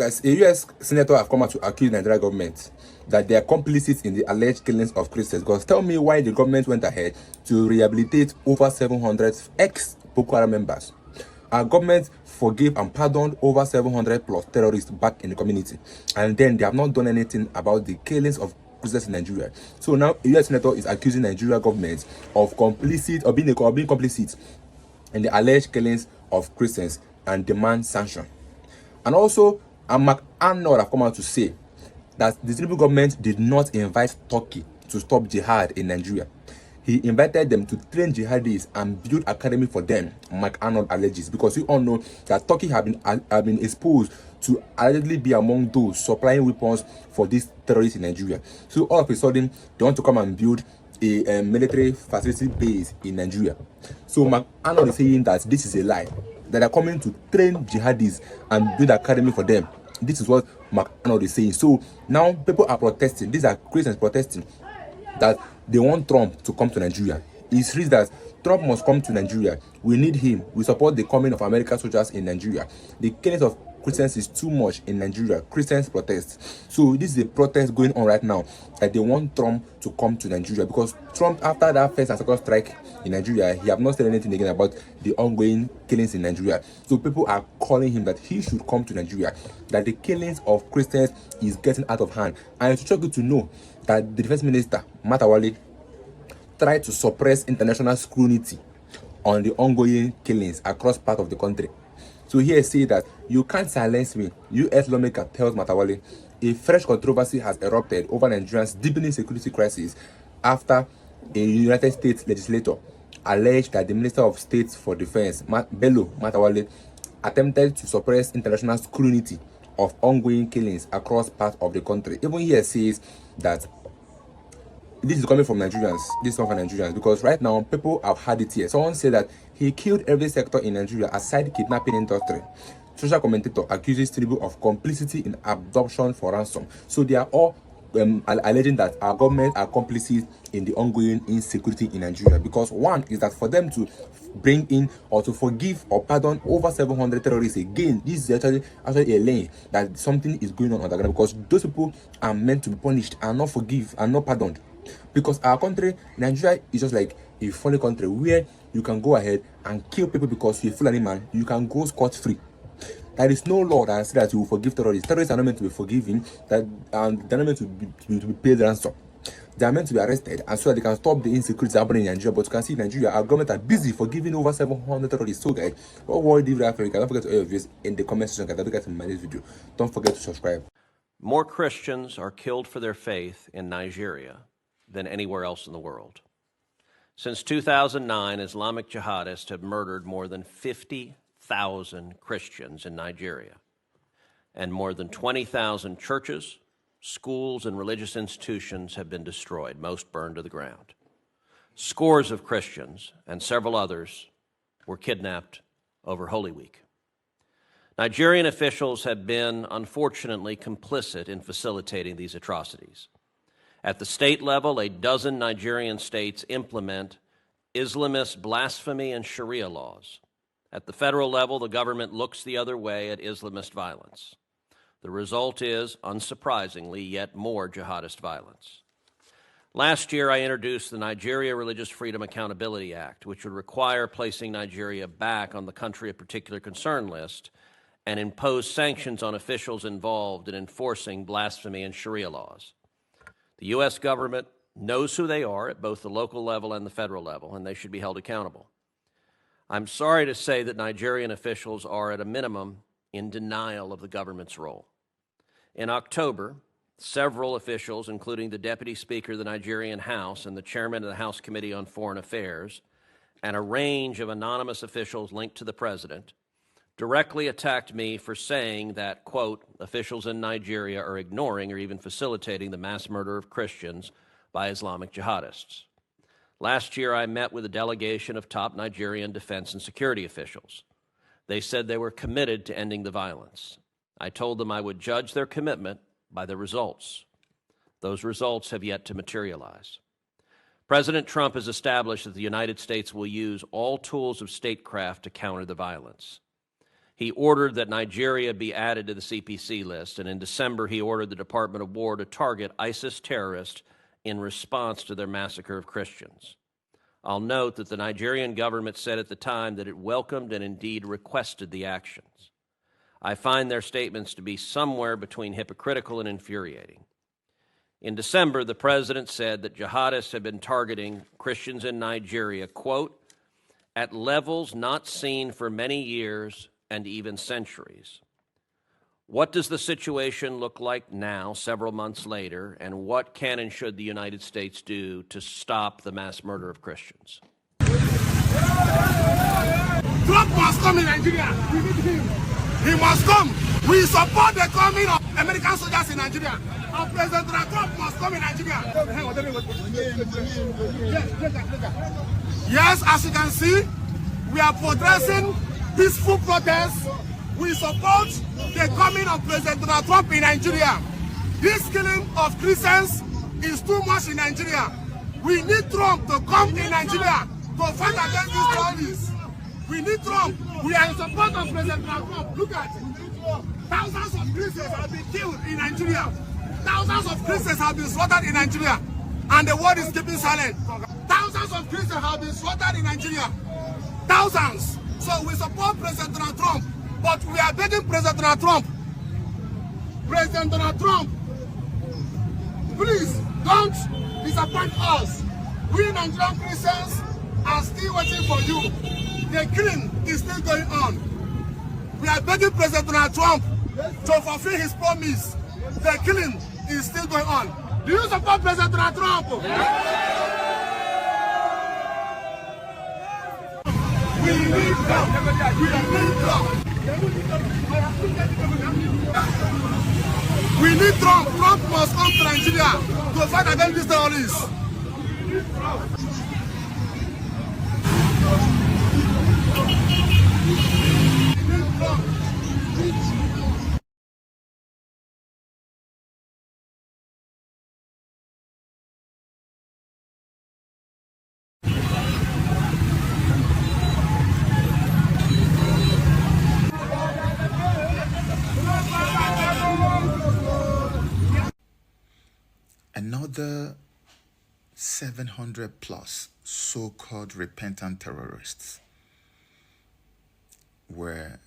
As a U.S. senator have come out to accuse the Nigerian government that they are complicit in the alleged killings of Christians. Because tell me why the government went ahead to rehabilitate over 700 ex-Boko Haram members. Our government forgave and pardoned over 700 plus terrorists back in the community. And then they have not done anything about the killings of Christians in Nigeria. So now a U.S. senator is accusing Nigeria government of complicit or being complicit in the alleged killings of Christians and demand sanction. And also, Mark Arnold have come out to say that the Tinubu government did not invite Turkey to stop jihad in Nigeria. He invited them to train jihadis and build academy for them, Mark Arnold alleges, because we all know that Turkey have been exposed to allegedly be among those supplying weapons for these terrorists in Nigeria. So all of a sudden, they want to come and build a military facility base in Nigeria. So Mark Arnold is saying that this is a lie, that are coming to train jihadis and build academy for them. This is what Mark Arnold is saying. So now people are protesting. These are Christians protesting that they want Trump to come to Nigeria. It's reads that Trump must come to Nigeria. We need him. We support the coming of American soldiers in Nigeria. The killings of Christians is too much in Nigeria. Christians protest. So this is a protest going on right now that they want Trump to come to Nigeria, because Trump, after that first and second strike in Nigeria, he have not said anything again about the ongoing killings in Nigeria. So people are calling him that he should come to Nigeria, that the killings of Christians is getting out of hand. And it's good to know that the defense minister, Matawale, tried to suppress international scrutiny on the ongoing killings across part of the country. So here say that you can't silence me. U.S. lawmaker tells Matawale a fresh controversy has erupted over Nigeria's deepening security crisis after a United States legislator alleged that the Minister of State for Defense, Bello Matawale, attempted to suppress international scrutiny of ongoing killings across parts of the country. Even here says that this is coming from Nigerians. This is from Nigerians, because right now people have had it here. Someone said that he killed every sector in Nigeria aside kidnapping industry. Social commentator accuses Tinubu of complicity in abduction for ransom. So they are all alleging that our government are complicit in the ongoing insecurity in Nigeria, because one is that for them to bring in or to forgive or pardon over 700 terrorists again, this is actually a lane that something is going on underground, because those people are meant to be punished and not forgive and not pardoned. Because our country, Nigeria, is just like a funny country where you can go ahead and kill people because you're a Fulani man, you can go scot-free. There is no law that says that you will forgive terrorists. Terrorists are not meant to be forgiven, they're not meant to be paid ransom. They are meant to be arrested, and so that they can stop the insecurity happening in Nigeria. But you can see in Nigeria, our government are busy forgiving over 700 terrorists. So guys, what world live Africa? Don't forget to all your views in the comment section, guys. Don't forget to my next video. Don't forget to subscribe. More Christians are killed for their faith in Nigeria than anywhere else in the world. Since 2009, Islamic jihadists have murdered more than 50,000 Christians in Nigeria, and more than 20,000 churches, schools, and religious institutions have been destroyed, most burned to the ground. Scores of Christians and several others were kidnapped over Holy Week. Nigerian officials have been, unfortunately, complicit in facilitating these atrocities. At the state level, a dozen Nigerian states implement Islamist blasphemy and Sharia laws. At the federal level, the government looks the other way at Islamist violence. The result is, unsurprisingly, yet more jihadist violence. Last year, I introduced the Nigeria Religious Freedom Accountability Act, which would require placing Nigeria back on the country of particular concern list and impose sanctions on officials involved in enforcing blasphemy and Sharia laws. The U.S. government knows who they are at both the local level and the federal level, and they should be held accountable. I'm sorry to say that Nigerian officials are, at a minimum, in denial of the government's role. In October, several officials, including the Deputy Speaker of the Nigerian House and the Chairman of the House Committee on Foreign Affairs, and a range of anonymous officials linked to the President, directly attacked me for saying that, quote, officials in Nigeria are ignoring or even facilitating the mass murder of Christians by Islamic jihadists. Last year, I met with a delegation of top Nigerian defense and security officials. They said they were committed to ending the violence. I told them I would judge their commitment by the results. Those results have yet to materialize. President Trump has established that the United States will use all tools of statecraft to counter the violence. He ordered that Nigeria be added to the CPC list, and in December he ordered the Department of War to target ISIS terrorists in response to their massacre of Christians. I'll note that the Nigerian government said at the time that it welcomed and indeed requested the actions. I find their statements to be somewhere between hypocritical and infuriating. In December, the president said that jihadists had been targeting Christians in Nigeria, quote, at levels not seen for many years and even centuries. What does the situation look like now, several months later, and what can and should the United States do to stop the mass murder of Christians? Trump must come in Nigeria. We need him. He must come. We support the coming of American soldiers in Nigeria. And President Trump must come in Nigeria. Yes, as you can see, we are progressing peaceful protests. We support the coming of President Trump in Nigeria. This killing of Christians is too much in Nigeria. We need Trump to come in Nigeria to fight against these terrorists. We need Trump. We are in support of President Trump. Look at it. Thousands of Christians have been killed in Nigeria. Thousands of Christians have been slaughtered in Nigeria. And the world is keeping silent. Thousands of Christians have been slaughtered in Nigeria. Thousands. So we support President Donald Trump. But we are begging President Donald Trump. President Donald Trump, please don't disappoint us. We Nigerian Christians are still waiting for you. The killing is still going on. We are begging President Donald Trump to fulfill his promise. The killing is still going on. Do you support President Donald Trump? We need Trump. We need Trump. We need Trump. Trump must come to Nigeria to fight against these terrorists. Another 700 plus so-called repentant terrorists were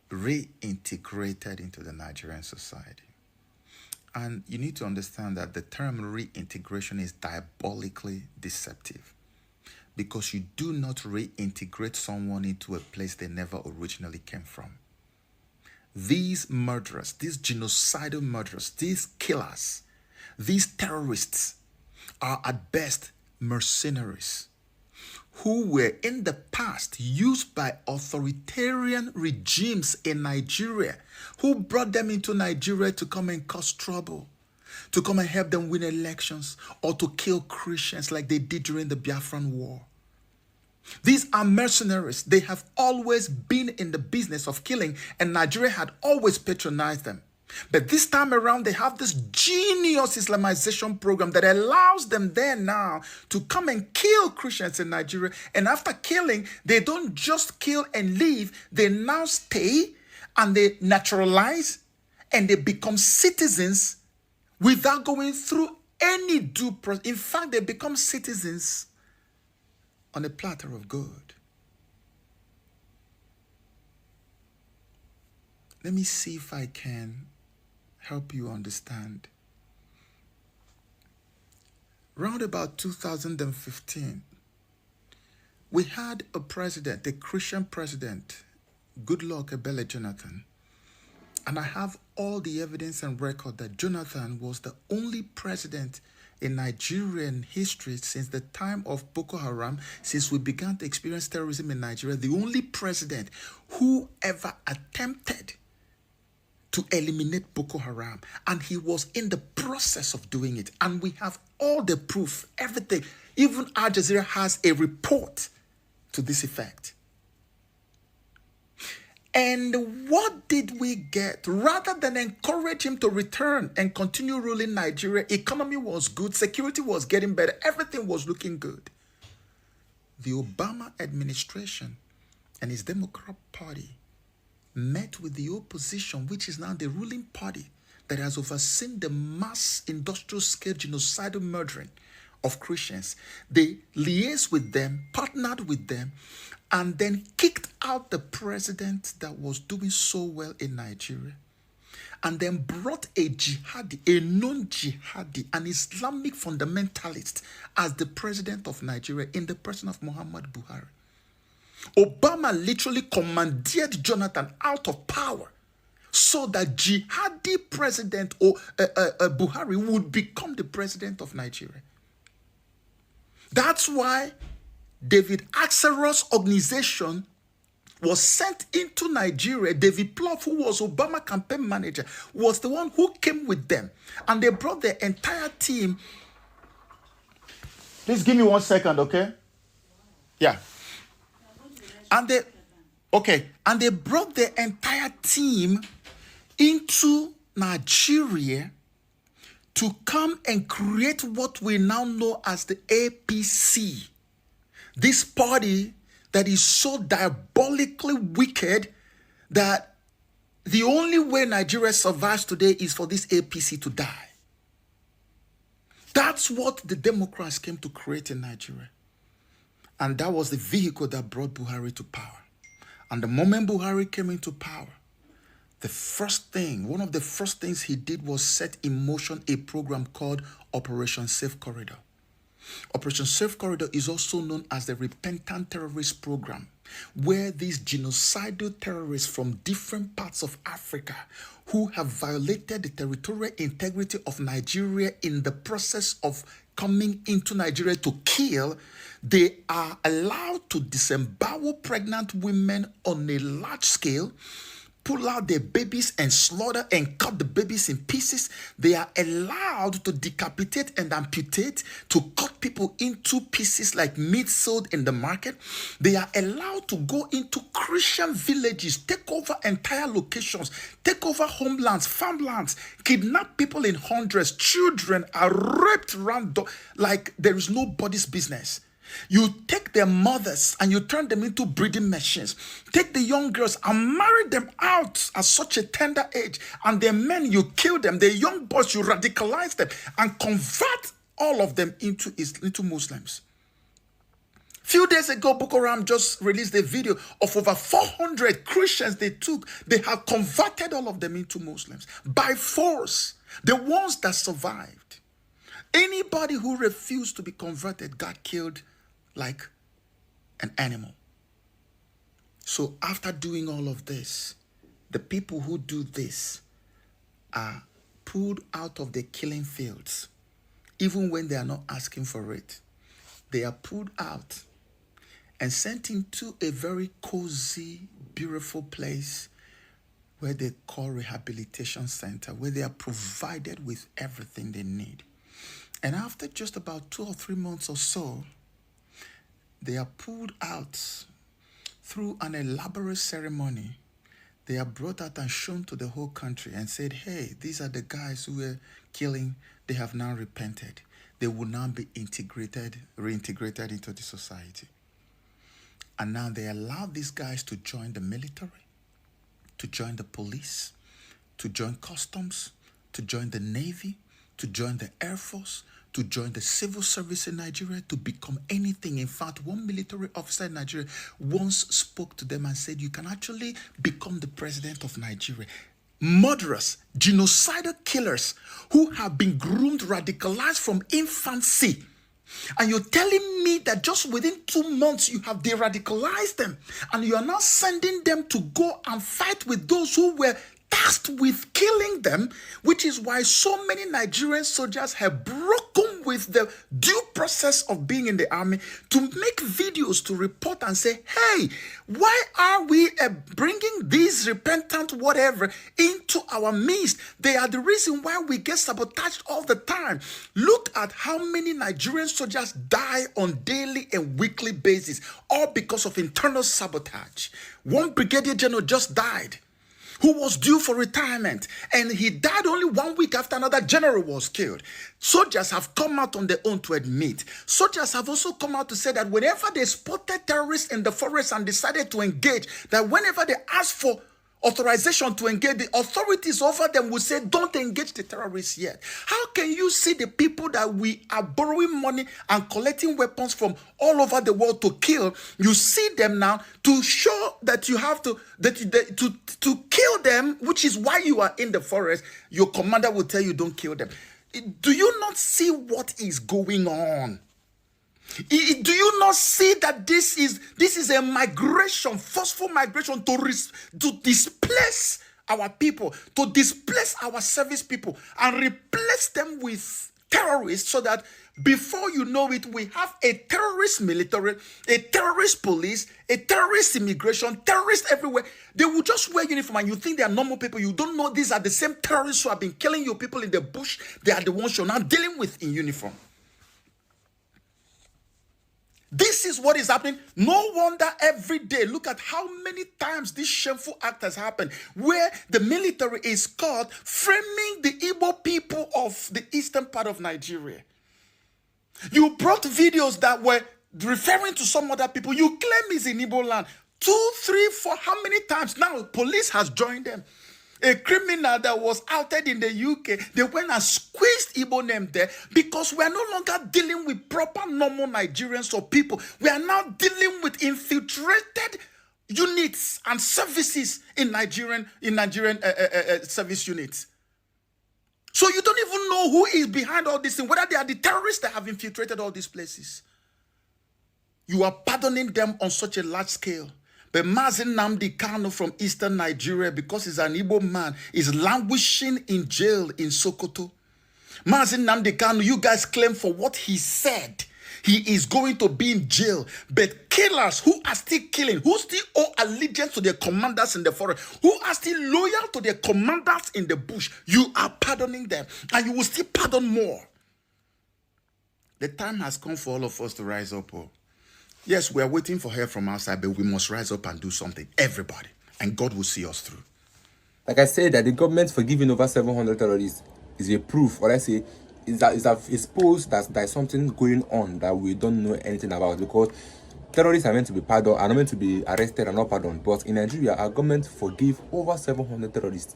reintegrated into the Nigerian society. And you need to understand that the term reintegration is diabolically deceptive, because you do not reintegrate someone into a place they never originally came from. These murderers, these genocidal murderers, these killers, these terrorists are at best mercenaries who were in the past used by authoritarian regimes in Nigeria, who brought them into Nigeria to come and cause trouble, to come and help them win elections, or to kill Christians like they did during the Biafran War. These are mercenaries. They have always been in the business of killing, and Nigeria had always patronized them. But this time around, they have this genius Islamization program that allows them there now to come and kill Christians in Nigeria. And after killing, they don't just kill and leave. They now stay and they naturalize and they become citizens without going through any due process. In fact, they become citizens on a platter of gold. Let me see if I can help you understand. Round about 2015, we had a president, a Christian president, Goodluck Ebele Jonathan. And I have all the evidence and record that Jonathan was the only president in Nigerian history since the time of Boko Haram, since we began to experience terrorism in Nigeria, the only president who ever attempted to eliminate Boko Haram. And he was in the process of doing it. And we have all the proof, everything. Even Al Jazeera has a report to this effect. And what did we get? Rather than encourage him to return and continue ruling Nigeria, economy was good, security was getting better, everything was looking good. The Obama administration and his Democrat Party met with the opposition, which is now the ruling party that has overseen the mass industrial scale genocidal murdering of Christians. They liaised with them, partnered with them, and then kicked out the president that was doing so well in Nigeria, and then brought a jihadi, a non-jihadi, an Islamic fundamentalist as the president of Nigeria in the person of Muhammad Buhari. Obama literally commandeered Jonathan out of power so that jihadi president Buhari would become the president of Nigeria. That's why David Axelrod's organization was sent into Nigeria. David Plouffe, who was Obama campaign manager, was the one who came with them. And they brought their entire team. Please give me 1 second, okay? Yeah. And they brought their entire team into Nigeria to come and create what we now know as the APC. This party that is so diabolically wicked that the only way Nigeria survives today is for this APC to die. That's what the Democrats came to create in Nigeria. And that was the vehicle that brought Buhari to power. And the moment Buhari came into power, one of the first things he did was set in motion a program called Operation Safe Corridor. Operation Safe Corridor is also known as the Repentant Terrorist Program, where these genocidal terrorists from different parts of Africa who have violated the territorial integrity of Nigeria in the process of coming into Nigeria to kill, they are allowed to disembowel pregnant women on a large scale, pull out their babies and slaughter and cut the babies in pieces. They are allowed to decapitate and amputate, to cut people into pieces like meat sold in the market. They are allowed to go into Christian villages, take over entire locations, take over homelands, farmlands, kidnap people in hundreds. Children are raped random like there is nobody's business. You take their mothers and you turn them into breeding machines. Take the young girls and marry them out at such a tender age. And their men, you kill them. The young boys, you radicalize them and convert all of them into Muslims. Few days ago, Boko Haram just released a video of over 400 Christians they took. They have converted all of them into Muslims by force. The ones that survived. Anybody who refused to be converted got killed like an animal. So after doing all of this, the people who do this are pulled out of the killing fields, even when they are not asking for it. They are pulled out and sent into a very cozy, beautiful place where they call rehabilitation center, where they are provided with everything they need. And after just about 2 or 3 months or so, they are pulled out through an elaborate ceremony. They are brought out and shown to the whole country and said, hey, these are the guys who were killing. They have now repented. They will now be reintegrated into the society. And now they allow these guys to join the military, to join the police, to join customs, to join the Navy, to join the Air Force, to join the civil service in Nigeria, to become anything. In fact, one military officer in Nigeria once spoke to them and said, you can actually become the president of Nigeria. Murderers, genocidal killers who have been groomed, radicalized from infancy. And you're telling me that just within 2 months you have de-radicalized them and you are now sending them to go and fight with those who were tasked with killing them, which is why so many Nigerian soldiers have broken with the due process of being in the army to make videos to report and say, hey, why are we bringing these repentant whatever into our midst? They are the reason why we get sabotaged all the time. Look at how many Nigerian soldiers die on daily and weekly basis, all because of internal sabotage. One brigadier general just died, who was due for retirement, and he died only 1 week after another general was killed. Soldiers have come out on their own to admit. Soldiers have also come out to say that whenever they spotted terrorists in the forest and decided to engage, that whenever they asked for authorization to engage, the authorities over them will say, don't engage the terrorists yet. How can you see the people that we are borrowing money and collecting weapons from all over the world to kill? You see them now to show that you have to kill them, which is why you are in the forest. Your commander will tell you, don't kill them. Do you not see what is going on? Do you not see that this is a migration, forceful migration to displace our people, to displace our service people and replace them with terrorists, so that before you know it, we have a terrorist military, a terrorist police, a terrorist immigration, terrorists everywhere. They will just wear uniform and you think they are normal people. You don't know these are the same terrorists who have been killing your people in the bush. They are the ones you're now dealing with in uniform. This is what is happening. No wonder every day, look at how many times this shameful act has happened, where the military is caught framing the Igbo people of the eastern part of Nigeria. You brought videos that were referring to some other people. You claim is in Igbo land. 2, 3, 4, how many times? Now police has joined them. A criminal that was outed in the UK, they went and squeezed Igbo name there, because we are no longer dealing with proper normal Nigerians or people. We are now dealing with infiltrated units and services in Nigerian service units. So you don't even know who is behind all this thing, whether they are the terrorists that have infiltrated all these places. You are pardoning them on such a large scale. But Mazi Nnamdi Kanu from eastern Nigeria, because he's an Igbo man, is languishing in jail in Sokoto. Mazi Nnamdi Kanu, you guys claim for what he said, he is going to be in jail. But killers who are still killing, who still owe allegiance to their commanders in the forest, who are still loyal to their commanders in the bush, you are pardoning them. And you will still pardon more. The time has come for all of us to rise up. Yes, we are waiting for help from outside, but we must rise up and do something. Everybody. And God will see us through. Like I said, that the government forgiving over 700 terrorists is a proof, or I say, it's supposed that there's something going on that we don't know anything about, because terrorists are meant to be pardoned, are not meant to be arrested and not pardoned. But in Nigeria, our government forgive over 700 terrorists.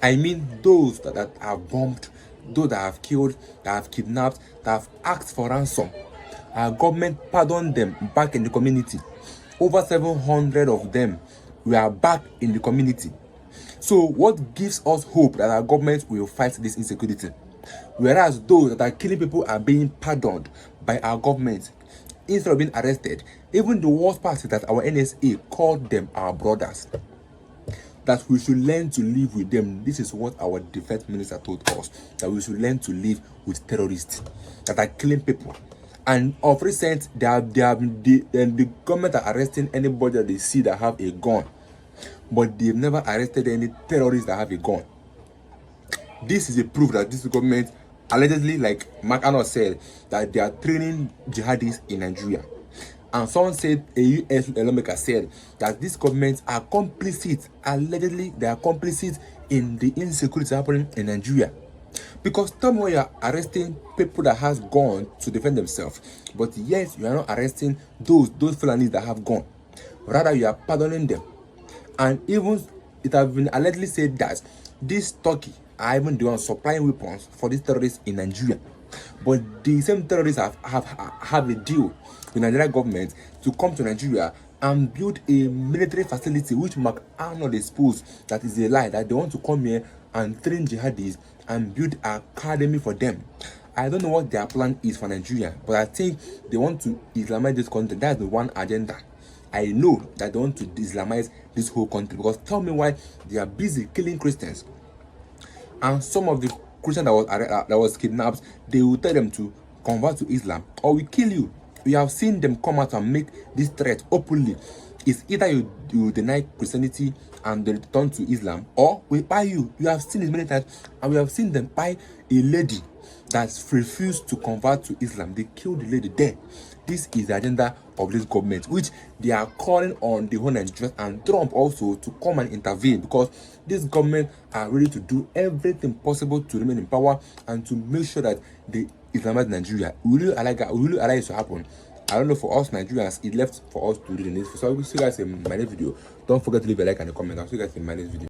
I mean, those that have bombed, those that have killed, that have kidnapped, that have asked for ransom. Our government pardoned them back in the community. Over 700 of them were back in the community. So what gives us hope that our government will fight this insecurity? Whereas those that are killing people are being pardoned by our government instead of being arrested. Even the worst part is that our NSA called them our brothers. That we should learn to live with them. This is what our defense minister told us, that we should learn to live with terrorists that are killing people. And of recent, the government are arresting anybody that they see that have a gun, but they've never arrested any terrorists that have a gun. This is a proof that this government, allegedly, like Mark Arnold said, that they are training jihadists in Nigeria. And someone said, a US lawmaker said, that these governments are complicit, allegedly they are complicit in the insecurity happening in Nigeria. Because tell me, you are arresting people that has gone to defend themselves, but yet you are not arresting those Fulanis that have gone. Rather, you are pardoning them. And even it has been allegedly said that this Turkey are even the ones supplying weapons for these terrorists in Nigeria. But the same terrorists have a deal with the Nigerian government to come to Nigeria and build a military facility, which Mark Arnold exposed that is a lie, that they want to come here and train jihadis and build an academy for them. I don't know what their plan is for Nigeria, but I think they want to Islamize this country. That's the one agenda. I know that they want to Islamize this whole country, because tell me why they are busy killing Christians. And some of the Christians that was kidnapped, they will tell them to convert to Islam or we kill you. We have seen them come out and make this threat openly. It's either you deny Christianity and they return to Islam, or we buy you. You have seen it many times, and we have seen them buy a lady that refused to convert to Islam. They killed the lady there. this is the agenda of this government, which they are calling on the whole Nigerians and Trump also to come and intervene, because this government are ready to do everything possible to remain in power and to make sure that they Islamize Nigeria. Will you allow it to happen? I don't know. For us Nigerians, it left for us to do the next. So I'll see you guys in my next video. Don't forget to leave a like and a comment. I'll see you guys in my next video.